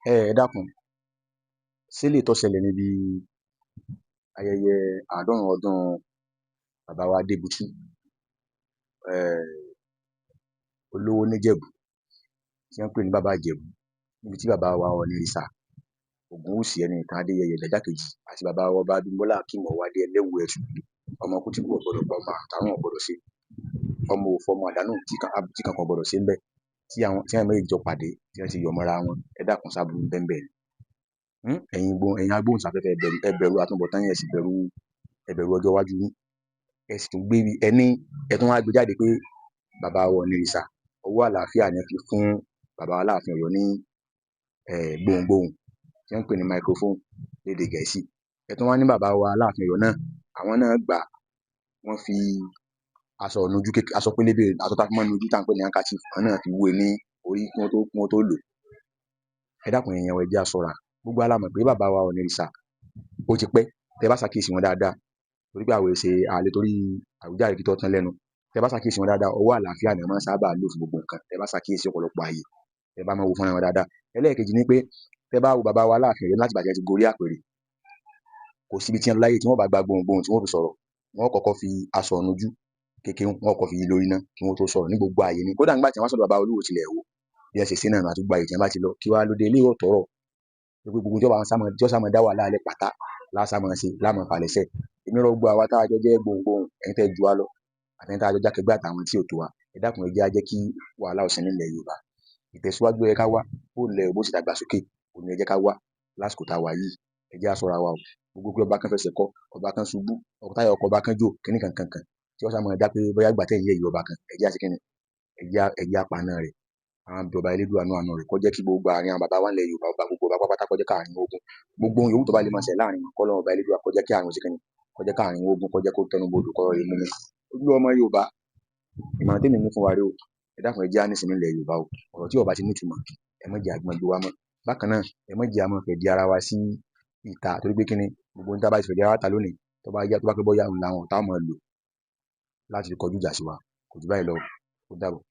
ẹ dákun, ṣé lè tó ṣẹlẹ̀ níbi ayẹyẹ àádọ́rùn ọdún bàbá wa Adébútú olówó níjẹ̀bú tí wọ́n ń pè ní bàbá Ìjẹ̀bú, níbi tí bàbá wa Ọ̀ọ̀nìrìṣà Ògúnwùsì Ẹnìtàn Adéyẹyè Ìdájà kejì àti bàbá wa ọba Abímbọ́lá Akeem Ọwádé Ẹlẹ́wù Ẹ̀tù ọmọ Kútìkù ọ̀gbọ̀dọ̀ pa ọmọ àtàrùn ọ̀gbọ̀dọ̀ ṣe ọmọ òfò ọmọ àdánù tí kankan ọ̀gbọ̀dọ̀ ṣe ń bẹ̀ tí àwọn méjì jọ pàdé tí wọ́n ti yọ̀ mọ́ra wọn. Ẹ dákun, sábúrú ń bẹ ńbẹ̀ ni? ẹ̀yin agbóhùnsáfẹ́fẹ́ ẹ bẹ̀rù àtúnbọ̀tán yín, ẹ bẹ̀rù ọjọ́ iwájú yín. Ẹ sì tún ẹ tún wá gbé jáde pé bàbá wa Ọ̀ọ̀nìrìṣà ọwọ́ àlàáfíà ni fi fún bàbá wa Aláàfin Ọ̀yọ́ ní gbohùngbohùn tí wọ́n ń pè ní microphone lédè Gẹ̀ẹ́sì. Ẹ tún wá ní bàbá wa Aláàfin Ọ̀yọ́ náà, àwọn náà gbà wọ́n fi aṣọ pélébé, aṣọ tá a fi máa ń nujú tá à ń pè ní handkerchief, àwọn náà fi wé ní orí kí wọ́n tó lò. Ẹ dákun èèyàn wa, ẹ jẹ́ á ṣọ́ra. Gbogbo wa la mọ̀ pé bàbá wa Ọ̀ọ̀nìrìṣà ó ti pẹ́, tẹ bá ṣàkíyèsí wọn dáadáa, torí pé àlè torí àwíjàre kí tó tán lẹ́nu. Tẹ bá ṣàkíyèsí wọn dáadáa, ọwọ́ àlàáfíà ni wọ́n máa ń sábà lò fún gbogbo nǹkan. Tẹ bá ṣàkíyèsí ọ̀pọ̀lọpọ̀ ààyè, tẹ bá máa wo fọ́nrán wọn dáadáa. Ẹlẹ́ẹ̀kejì ni pé tẹ bá wo bàbá wa Aláàfin Ọ̀yọ́ láti ìgbà tí wọ́n ti gorí àpèrè, kò síbi tí wọ́n lọ láyé tí wọ́n bá gba gbohùngbohùn tí wọ́n fi sọ̀rọ̀, wọ́n kọ́kọ́ fi aṣọ ìnujú kékeré wọ́n kọ́kọ́ fi yí lórí náà kí wọ́n tó sọ̀rọ̀ ní gbogbo ààyè ni. Kódà nígbà tí wọ́n sọ̀dọ̀ bàbá Olúwo tilẹ̀ wò bí ẹ ṣe sí náà àti gbogbo ààyè tí wọ́n bá ti lọ, kí wá lóde ilé yóò tọrọ gbogbo tí ó sá máa dá wàhálà alẹ́ pátá lásà máa ṣe láàmú falẹ̀ṣẹ̀. Èmi rọ gbogbo àwa tá a jọ jẹ́ gbohùngbohùn, ẹ̀yin tẹ́ ju wa lọ àti ẹ̀yin tá a jọ jákègbé àtàwọn tí ò tó wa, ẹ dákun ẹ jẹ́ á jẹ́ kí wàhálà ó ṣẹ nílẹ̀ Yorùbá. Ìtẹ̀síwájú ló yẹ ká wá, bó lẹ̀ bó ṣe dàgbàsókè òun ni ẹ jẹ́ ká wá lásìkò tá a wà yìí. Ẹ jẹ́ á ṣọ́ra wa o. Gbogbo pé ọba kan fẹsẹ̀ kọ́, ọba kan ṣubú, táyà ọkọ̀ ọba kan jò, kíní kankan tí wọ́n sá máa dá pé bóyá ìgbà tẹ̀yìn yẹ̀yẹ́ ọba kan, ẹ jẹ́ á ṣe kíni, ẹ jẹ́ á paná rẹ̀. Àwọn bí ọba elédùà nínú àánú rẹ̀ kó jẹ́ kí gbogbo àárín àwọn bàbá wa nílẹ̀ Yorùbá, gbogbo ọba pátápátá kó jẹ́ káàrin wọn ogun. Gbogbo ohun yòówù tó bá lè máa ṣẹlẹ̀ láàrin wọn, k'Ọlọ́run ọba elédùà kó jẹ́ kí àárín wọn ṣe kíni, kó jẹ́ káàrin wọn ogun, kó jẹ́ kó tẹnu bodò kó rọrẹ̀ mú mi. Ojú ọmọ Yorùbá, ìmọ̀ràn tèmi ní fún wa rèé o. Ẹ dákun ẹ jẹ́ á ní ìsinmi nílẹ̀ Yorùbá o. Ọ̀rọ̀ tí ó bá ti ní ìtumọ̀, ẹ má jẹ́ á gbé wá mọ́. Bákan náà, ẹ má jẹ́ á máa fẹ̀dí ara wa sí ìta torí pé kíni, gbogbo ohun tí a bá ti fẹ̀dí ara wa ta lónìí, tó bá pé bóyá òun làwọn ọ̀tá ó máa lò láti kọjú ìjà sí wa. Kò jù báyìí lọ. Ó dàbọ̀.